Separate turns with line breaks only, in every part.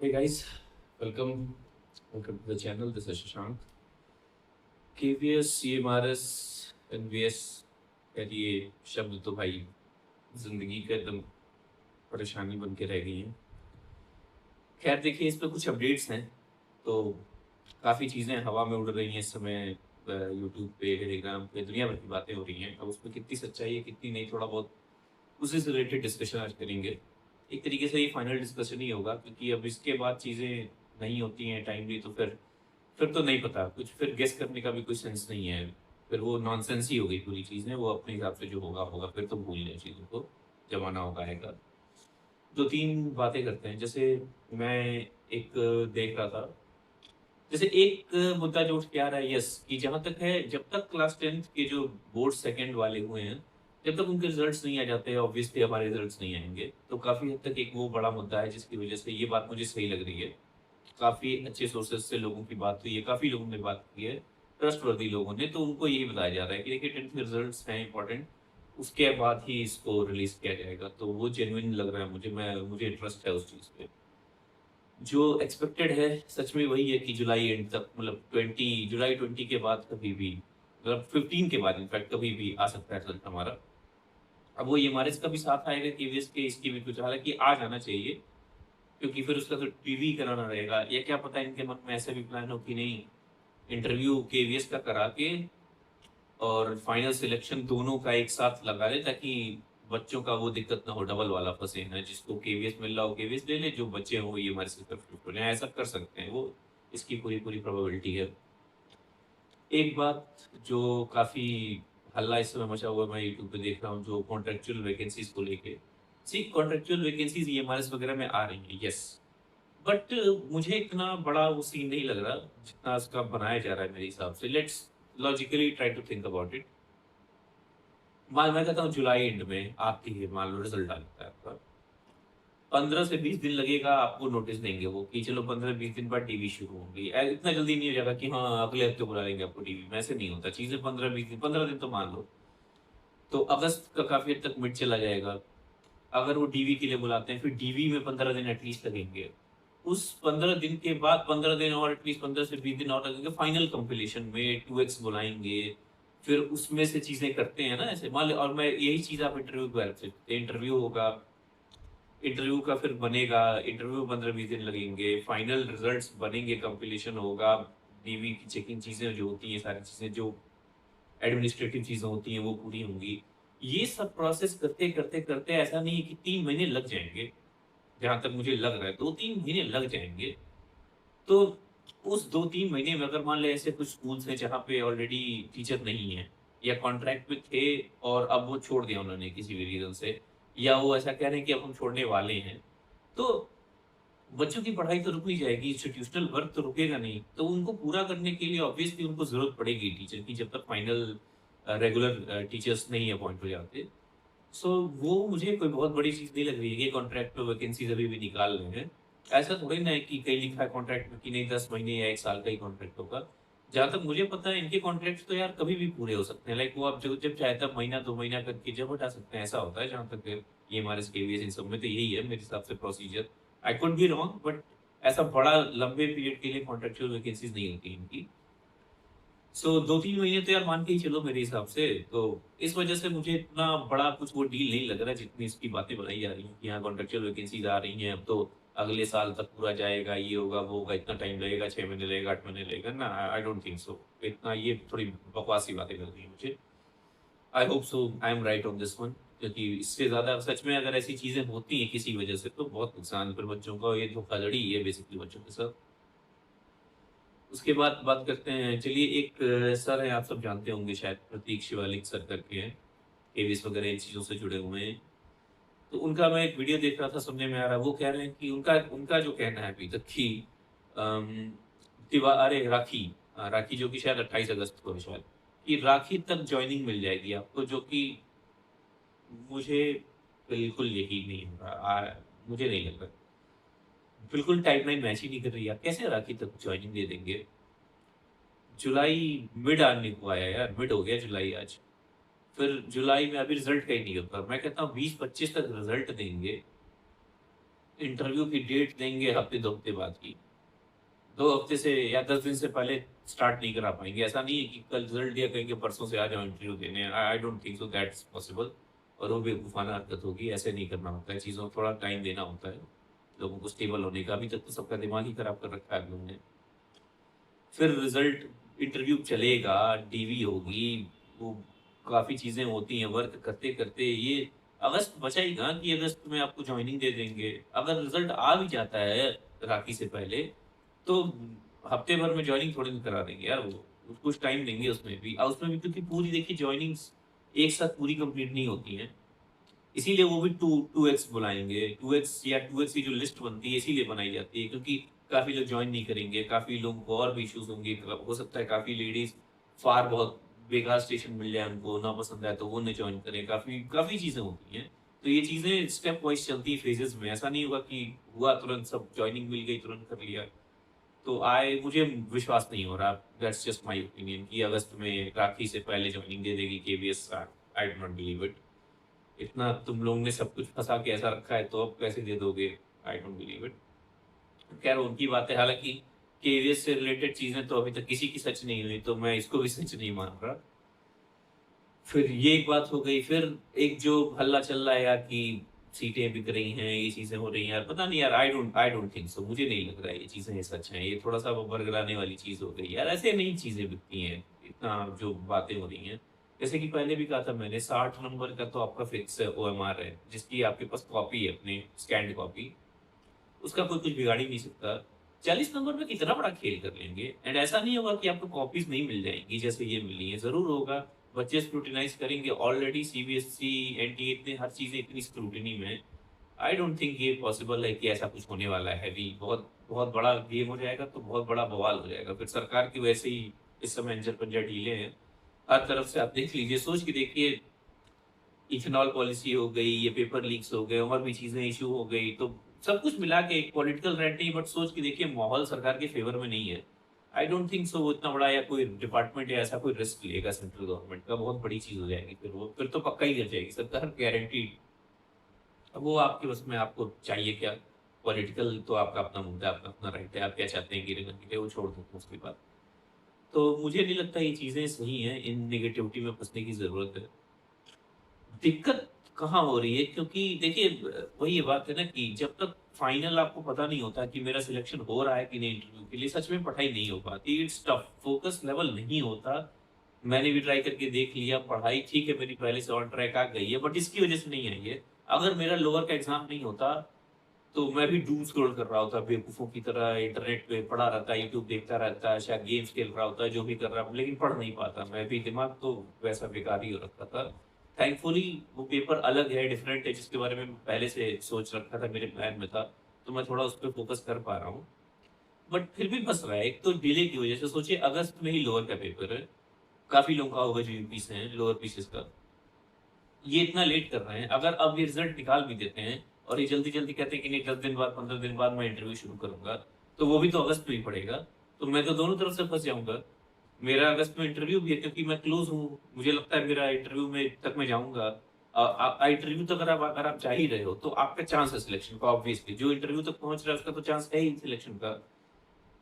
Hey guys, welcome to the channel. This is Shashank. KVS, CMRS, NVS का ये शब्द तो भाई जिंदगी का एकदम परेशानी बन के रह गई है। खैर देखिए, इस पे कुछ अपडेट्स हैं। तो काफ़ी चीज़ें हवा में उड़ रही हैं इस समय। यूट्यूब पे, टेलीग्राम पे दुनिया भर की बातें हो रही हैं। अब उसमें कितनी सच्चाई है कितनी नहीं, थोड़ा बहुत उसी से रिलेटेड डिस्कशन आज करेंगे। एक तरीके से ये फाइनल डिस्कशन ही होगा, क्योंकि अब इसके बाद चीज़ें नहीं होती हैं टाइमली, तो फिर तो नहीं पता कुछ, फिर गेस करने का भी कोई सेंस नहीं है। फिर वो नॉनसेंस ही हो गई पूरी चीज़ें, वो अपने हिसाब से जो होगा होगा, फिर तो भूल जाए चीज़ों को। जमाना होगा आएगा। 2-3 बातें करते हैं। जैसे मैं एक देख रहा था, जैसे एक मुद्दा जो उठ के आ रहा है, यस, कि जहाँ तक है, जब तक क्लास 10th के जो बोर्ड सेकंड वाले हुए हैं, जब तक उनके रिजल्ट्स नहीं आ जाते हैं, ऑब्वियसली हमारे रिजल्ट्स नहीं आएँगे। तो काफ़ी हद तक एक वो बड़ा मुद्दा है जिसकी वजह से ये बात मुझे सही लग रही है। काफ़ी अच्छे सोर्सेज़ से लोगों की बात हुई है, काफ़ी लोगों ने बात की है, ट्रस्टवर्दी लोगों ने, तो उनको यही बताया जा रहा है कि देखिए 10th के रिज़ल्ट्स हैं इम्पोर्टेंट, उसके बाद ही इसको रिलीज़ किया जाएगा। तो वो जेन्युइन लग रहा है मुझे इंटरेस्ट है उस चीज़ पे। जो एक्सपेक्टेड है सच में वही है कि जुलाई एंड तक, मतलब 20 जुलाई 20 के बाद कभी भी, मतलब 15 के बाद इनफैक्ट कभी भी आ सकता है रिज़ल्ट हमारा। अब वो ईएमआरएस का भी साथ आएगा, केवीएस के, इसकी भी कुछ, हालाँकि आ जाना चाहिए। क्योंकि फिर उसका तो टीवी कराना रहेगा, या क्या पता इनके मन में ऐसा भी प्लान हो कि नहीं, इंटरव्यू केवीएस का करा के और फाइनल सिलेक्शन दोनों का एक साथ लगा ले, ताकि बच्चों का वो दिक्कत ना हो, डबल वाला फंसे ना, जिसको केवीएस मिल रहा हो केवीएस ले ले, जो बच्चे हो ये हमारे से तरफ शिफ्ट हो जाए, ऐसा कर सकते हैं वो। इसकी पूरी पूरी प्रोबेबिलिटी है। एक बात जो काफी हल्ला इस समय मचा हुआ है, मैं यूट्यूब पे देख रहा हूँ, जो कॉन्ट्रेक्चुअल वैकेंसीज को लेके। सी, कॉन्ट्रेक्चुअल वैकेंसीज ईएमआरएस वगैरह में आ रही है, यस, बट मुझे इतना बड़ा वो सीन नहीं लग रहा जितना उसका बनाया जा रहा है मेरे हिसाब से। Let's logically try to think about it. मैं कहता हूँ जुलाई एंड में आती है, मान लो रिजल्ट आ जाता है आपका, 15 से 20 दिन लगेगा, आपको नोटिस देंगे वो कि चलो 15-20 दिन बाद टीवी शुरू होंगी। इतना जल्दी नहीं हो जाएगा कि हाँ अगले हफ्ते बुला लेंगे आपको टीवी में, ऐसे नहीं होता चीजें। 15-20 दिन, 15 दिन तो मान लो। तो अगस्त का काफी हद तक मिड चला जाएगा। अगर वो डीवी के लिए बुलाते हैं, फिर डीवी में 15 दिन एटलीस्ट लगेंगे। उस 15 दिन के बाद 15 दिन और एटलीस्ट 15 से 20 दिन और लगेंगे, फाइनल कंपिलेशन में 2x बुलाएंगे। फिर उसमें से चीजें करते हैं ना ऐसे, मान लो, और मैं यही चीज आप इंटरव्यू के बारे में, इंटरव्यू होगा, इंटरव्यू का फिर बनेगा, इंटरव्यू 15-20 दिन लगेंगे, फाइनल रिजल्ट्स बनेंगे, कंपिलेशन होगा, डीवी की चेकिंग चीजें जो होती हैं, सारी चीजें जो एडमिनिस्ट्रेटिव चीजें होती हैं वो पूरी होंगी। ये सब प्रोसेस करते करते करते ऐसा नहीं है कि 3 महीने लग जाएंगे। जहां तक मुझे लग रहा है 2-3 महीने लग जाएंगे। तो उस 2-3 महीने में अगर मान ले ऐसे कुछ स्कूल्स हैं जहाँ पे ऑलरेडी टीचर नहीं है, या कॉन्ट्रैक्ट में थे और अब वो छोड़ दिया उन्होंने किसी भी रीजन से, या वो ऐसा कह रहे हैं कि अब हम छोड़ने वाले हैं, तो बच्चों की पढ़ाई तो रुक नहीं जाएगी, इंस्टीट्यूशनल वर्क तो रुकेगा नहीं। तो उनको पूरा करने के लिए ऑब्वियसली उनको जरूरत पड़ेगी टीचर की, जब तक फाइनल रेगुलर टीचर्स नहीं अपॉइंट हो जाते। सो वो मुझे कोई बहुत बड़ी चीज़ नहीं लग रही है कि कॉन्ट्रैक्ट पे वैकेंसीज़ अभी भी निकाल रहे हैं। ऐसा थोड़ी ना है कि कहीं लिखा है कॉन्ट्रैक्ट में कि नहीं 10 महीने या 1 साल का ही कॉन्ट्रैक्ट होगा। जहाँ तक मुझे पता है इनके कॉन्ट्रैक्ट्स तो यार कभी भी पूरे हो सकते हैं। लाइक वो आप जब जब चाहे तब महीना 2 महीना करके जब हटा सकते हैं, ऐसा होता है जहाँ तक ये हमारे केवीएस इन सब में तो यही है मेरे हिसाब से procedure. I could be wrong, but ऐसा बड़ा लंबे पीरियड के लिए कॉन्ट्रैक्चुअल वैकेंसीज़ नहीं होती इनकी। सो 2-3 महीने तो यार मान के ही चलो मेरे हिसाब से। तो इस वजह से मुझे इतना बड़ा कुछ वो डील नहीं लग रहा है जितनी इसकी बातें बनाई जा रही हैं कि यहाँ कॉन्ट्रेक्चुअल वैकेंसीज आ रही हैं, अब तो अगले साल तक पूरा जाएगा, ये होगा वो होगा, इतना टाइम लगेगा, 6 महीने लगेगा, 8 महीने लगेगा ना। आई डोंट थिंक सो। इतना ये थोड़ी बकवासी बातें लग रही है मुझे। I hope so I am right on this one, क्योंकि इससे ज्यादा सच में अगर ऐसी चीजें होती हैं किसी वजह से तो बहुत नुकसान फिर बच्चों का, ये धोखाधड़ी है बेसिकली बच्चों के साथ। उसके बाद बात करते हैं, चलिए एक सर हैं, आप सब जानते होंगे शायद, प्रतीक शिवालिक सर करके हैं, केवीएस वगैरह इन चीज़ों से जुड़े हुए हैं। तो उनका मैं एक वीडियो देख रहा था, सुनने में आ रहा है, वो कह रहे हैं कि उनका उनका जो कहना है अभी तक कि अम, अरे राखी, राखी जो कि शायद 28 अगस्त को है शायद, कि राखी तक ज्वाइनिंग मिल जाएगी आपको, जो कि मुझे बिल्कुल यकीन नहीं हो रहा। मुझे नहीं लग रहा, बिल्कुल टाइमलाइन मैच ही नहीं कर रही यार, कैसे राखी तक ज्वाइनिंग दे देंगे। जुलाई मिड आने को आया यार, मिड हो गया जुलाई आज। फिर जुलाई में अभी रिजल्ट का ही नहीं होता, मैं कहता हूँ 20-25 तक रिजल्ट देंगे। इंटरव्यू की डेट देंगे हफ्ते 2 हफ्ते बाद की। 2 हफ्ते से या 10 दिन से पहले स्टार्ट नहीं करा पाएँगे। ऐसा नहीं है कि कल रिज़ल्ट दिया कहेंगे परसों से आ जाओ इंटरव्यू देने। I I don't think so that's possible और वो बेवकूफ़ाना हरकत होगी, ऐसे नहीं करना होता है, चीज़ों को थोड़ा टाइम देना होता है, लोगों को स्टेबल होने का। अभी तक तो सबका दिमाग ही खराब कर रखा है आप लोगों ने। फिर रिज़ल्ट इंटरव्यू चलेगा, डीवी होगी, वो काफ़ी चीज़ें होती हैं, वर्क करते-करते ये अगस्त बचा ही कहाँ कि अगस्त में आपको जॉइनिंग दे देंगे। अगर रिज़ल्ट आ भी जाता है राखी से पहले, तो हफ्ते भर में जॉइनिंग थोड़ी ना करा देंगे यार वो। कुछ टाइम देंगे उसमें भी उसमें भी क्योंकि पूरी देखिए जॉइनिंग्स एक साथ पूरी कंप्लीट नहीं होती हैं। इसीलिए वो भी 2x बुलाएँगे। 2x या 2x की जो लिस्ट बनती है इसीलिए बनाई जाती है क्योंकि काफ़ी लोग जॉइन नहीं करेंगे, काफ़ी लोगों को और भी इश्यूज़ होंगे। हो सकता है काफ़ी लेडीज़ फार बहुत बेकार स्टेशन मिल जाए उनको, ना पसंद आए तो वो ना जॉइन करें, काफ़ी काफ़ी चीज़ें होती हैं। तो ये चीज़ें स्टेप वाइज़ चलती हैं फेजेज़ में, ऐसा नहीं होगा कि हुआ तुरंत सब जॉइनिंग मिल गई, तुरंत कर लिया। तो मुझे विश्वास नहीं हो रहा, दैट्स जस्ट माय ओपिनियन कि अगस्त में राखी से पहले जॉइनिंग दे देगी KVS. I do not believe it. इतना तुम लोगों ने सब कुछ फँसा के ऐसा रखा है तो अब कैसे दे दोगे? I don't believe it. खैर उनकी बात है, हालाँकि केवीएस से रिलेटेड चीज़ें तो अभी तक किसी की सच नहीं हुई, तो मैं इसको भी सच नहीं मान रहा। फिर ये एक बात हो गई, फिर एक जो हल्ला चल रहा है यार कि सीटें बिक रही हैं, ये चीज़ें हो रही हैं यार, पता नहीं यार, आई डोंट थिंक सो, मुझे नहीं लग रहा है ये चीज़ें सच हैं। ये थोड़ा-सा वो बरगलाने वाली चीज़ हो गई यार, ऐसे नहीं चीज़ें बिकती हैं, इतना जो बातें हो रही हैं। जैसे कि पहले भी कहा था मैंने 60 नंबर का तो आपका फिक्स ओएमआर है, जिसकी आपके पास कॉपी है अपनी स्कैन्ड कॉपी, उसका कोई कुछ बिगाड़ ही नहीं सकता। 40 नंबर में कितना बड़ा खेल कर लेंगे एंड ऐसा नहीं होगा कि आपको कॉपीज़ नहीं मिल जाएँगी जैसे ये मिली हैं, ज़रूर होगा। बच्चे स्क्रूटिनाइज़ करेंगे, ऑलरेडी सीबीएसई, एनटीए इतने हर चीज़ें इतनी स्क्रूटिनी में है। आई डोंट थिंक ये पॉसिबल है कि ऐसा कुछ होने वाला है अभी। बहुत बहुत बड़ा गेम हो जाएगा तो बहुत बड़ा बवाल हो जाएगा। फिर सरकार की वैसे ही इस समय अंजर-पंजर ढीले हैं। हर तरफ से आप देख लीजिए, सोच के देखिए, इथेनॉल पॉलिसी हो गई, ये पेपर लीक्स हो गए, और भी चीज़ें इश्यू हो गई, तो सब कुछ मिला के एक पॉलिटिकल रेंट नहीं, बट सोच के देखिए माहौल सरकार के फेवर में नहीं है। आई डोंट थिंक सो वो इतना बड़ा या कोई डिपार्टमेंट या ऐसा कोई रिस्क लेगा सेंट्रल गवर्नमेंट का, बहुत बड़ी चीज़ हो जाएगी फिर तो पक्का ही गिर जाएगी सरकार, गारंटीड। अब वो आपके बस में, आपको चाहिए क्या? पॉलिटिकल तो आपका अपना मुद्दा है, आपका अपना राइट है, आप क्या चाहते हैं गिरे ना गिरे वो छोड़ दो उसके बाद। तो मुझे नहीं लगता ये चीज़ें सही हैं, इन नेगेटिविटी में फँसने की ज़रूरत है। दिक्कत कहाँ हो रही है? क्योंकि देखिए वही ये बात है ना कि जब तक फाइनल आपको पता नहीं होता कि मेरा सिलेक्शन हो रहा है कि नहीं इंटरव्यू के लिए, सच में पढ़ाई नहीं हो पाती। इट्स टफ, फोकस लेवल नहीं होता। मैंने भी ट्राई करके देख लिया, पढ़ाई ठीक है मेरी पहले से ऑन ट्रैक आ गई है, बट इसकी वजह से नहीं आई है। अगर मेरा लोअर का एग्ज़ाम नहीं होता, तो मैं भी डूम स्क्रॉल कर रहा होता बेवकूफ़ों की तरह, इंटरनेट पे पड़ा रहता, यूट्यूब देखता रहता, शायद गेम्स खेल रहा होता, जो भी कर रहा हूँ, लेकिन पढ़ नहीं पाता। मैं भी, दिमाग तो वैसा बेकार ही हो रखा था। थैंकफुली वो पेपर अलग है, डिफरेंट है, जिसके बारे में पहले से सोच रखा था, मेरे प्लान में था, तो मैं थोड़ा उस पे फ़ोकस कर पा रहा हूँ। बट फिर भी फँस रहा है, एक तो डिले की वजह से। सोचिए अगस्त में ही लोअर का पेपर है, काफ़ी लोगों का होगा जो यूपी से हैं, लोअर पीसेस का। ये इतना लेट कर रहे हैं, अगर अब ये रिज़ल्ट निकाल भी देते हैं और ये जल्दी-जल्दी कहते हैं कि नहीं 10 दिन बाद, 15 दिन बाद मैं इंटरव्यू शुरू करूँगा, तो वो भी तो अगस्त में ही पड़ेगा। तो मैं तो दोनों तरफ से फँस जाऊँगा। मेरा अगस्त में इंटरव्यू भी है क्योंकि मैं क्लोज़ हूँ, मुझे लगता है मेरा इंटरव्यू में तक मैं जाऊँगा। इंटरव्यू तक अगर आप जा ही रहे हो, तो आपका चांस है सिलेक्शन का ऑब्वियसली, जो इंटरव्यू तक पहुँच रहा है उसका तो चांस है ही सिलेक्शन का।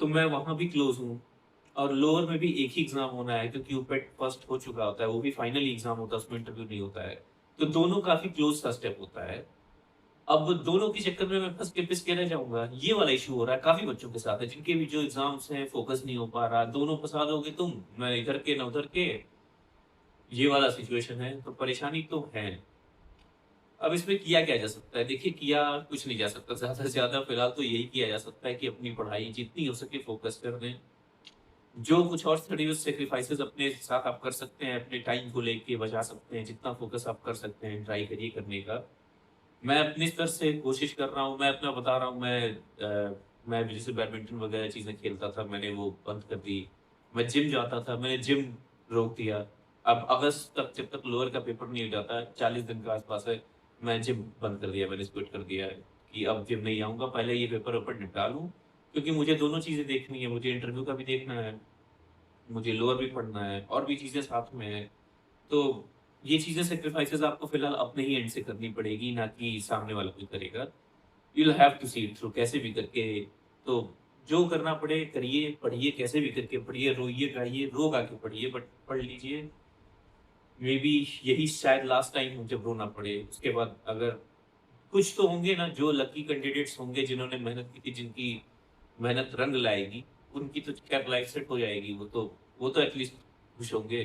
तो मैं वहाँ भी क्लोज़ हूँ और लोअर में भी एक ही एग्ज़ाम होना है क्योंकि यूपेट फर्स्ट हो चुका होता है, वो भी फाइनल एग्ज़ाम होता है, उसमें इंटरव्यू नहीं होता है। तो दोनों काफ़ी क्लोज़ सा स्टेप होता है। अब दोनों के चक्कर में मैं फँस के पिस के रह जाऊँगा, ये वाला इश्यू हो रहा है, काफ़ी बच्चों के साथ है, जिनके भी जो एग्ज़ाम्स हैं, फ़ोकस नहीं हो पा रहा, दोनों फँसा दोगे तुम, मैं इधर के ना उधर के, ये वाला सिचुएशन है, तो परेशानी तो है। अब इसमें किया क्या जा सकता है? देखिए, किया कुछ नहीं जा सकता, ज़्यादा से ज़्यादा फिलहाल तो यही किया जा सकता है कि अपनी पढ़ाई जितनी हो सके फ़ोकस कर दें। जो कुछ और थोड़ी सैक्रिफाइसेस अपने साथ आप कर सकते हैं, अपने टाइम को लेके बचा सकते हैं, जितना फ़ोकस आप कर सकते हैं, ट्राई करिए करने का। मैं अपने स्तर से कोशिश कर रहा हूँ, मैं अपना बता रहा हूँ, मैं भी जैसे बैडमिंटन वगैरह चीज़ें खेलता था, मैंने वो बंद कर दी। मैं जिम जाता था, मैंने जिम रोक दिया। अब अगस्त तक जब तक लोअर का पेपर नहीं हो जाता, 40 दिन के आस-पास है, मैं जिम बंद कर दिया, मैंने क्विट कर दिया है कि अब जिम नहीं आऊँगा, पहले ये पेपर-वेपर निपटा लूँ, क्योंकि मुझे दोनों चीज़ें देखनी है, मुझे इंटरव्यू का भी देखना है, मुझे लोअर भी पढ़ना है और भी चीज़ें साथ में हैं। तो ये चीज़ें सैक्रिफाइसेज़ आपको फिलहाल अपने ही एंड से करनी पड़ेगी, ना कि सामने वाला कोई करेगा। You will have to see it through कैसे भी करके। तो जो करना पड़े करिए, पढ़िए कैसे भी करके पढ़िए, रोइए गाइए, रो गा के पढ़िए, बट पढ़ लीजिए। मे बी यही शायद लास्ट टाइम हो जब रोना पड़े। उसके बाद अगर कुछ तो होंगे ना जो लकी कैंडिडेट्स होंगे जिन्होंने मेहनत की थी, जिनकी मेहनत रंग लाएगी, उनकी तो खैर लाइफ सेट हो जाएगी। वो तो एटलीस्ट खुश होंगे।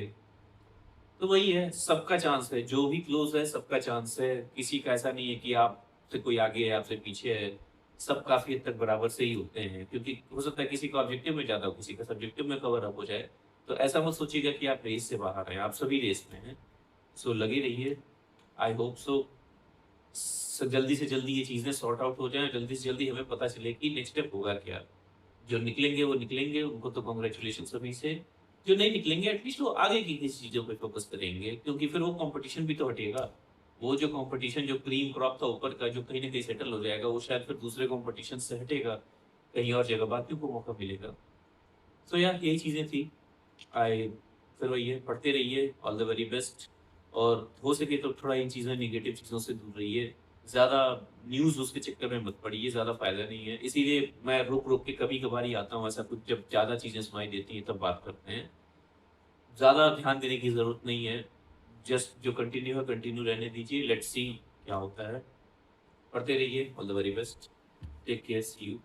तो वही है, सबका चांस है, जो भी क्लोज है सबका चांस है। किसी का ऐसा नहीं है कि आपसे कोई आगे है आपसे पीछे है। सब काफी हद तक बराबर से ही होते हैं, क्योंकि हो सकता है किसी का ऑब्जेक्टिव में ज्यादा हो, किसी का सब्जेक्टिव में कवर अप हो जाए। तो ऐसा मत सोचिएगा कि आप रेस से बाहर हैं, आप सभी रेस में हैं। सो लगे रहिए। आई होप सो जल्दी से जल्दी ये चीजें सॉर्ट आउट हो जाए, जल्दी से जल्दी हमें पता चले कि नेक्स्ट स्टेप होगा क्या। जो निकलेंगे वो निकलेंगे, उनको तो कॉन्ग्रेचुलेशन सभी से। जो नहीं निकलेंगे एटलीस्ट वो आगे की किसी चीज़ों पे फोकस करेंगे, क्योंकि फिर वो कंपटीशन भी तो हटेगा। वो जो कंपटीशन जो क्रीम क्रॉप था ऊपर का, जो कहीं न कहीं सेटल हो जाएगा, वो शायद फिर दूसरे कंपटीशन से हटेगा। कहीं और जगह बाकियों को मौका मिलेगा। सो यार यही चीज़ें थी। आई फिर वही है, पढ़ते रहिए, ऑल द वेरी बेस्ट। और हो सके तो थोड़ा इन चीज़ों नेगेटिव चीज़ों से दूर रहिए। ज़्यादा न्यूज़ उसके चक्कर में मत पड़िए, ज़्यादा फ़ायदा नहीं है। इसीलिए मैं रुक-रुक के कभी-कभार ही आता हूँ, ऐसा कुछ जब ज़्यादा चीज़ें सुनाई देती हैं तब बात करते हैं। ज़्यादा ध्यान देने की ज़रूरत नहीं है। जस्ट जो कंटिन्यू है कंटिन्यू रहने दीजिए, लेट्स सी क्या होता है। पढ़ते रहिए, all the very best. Take care, see you.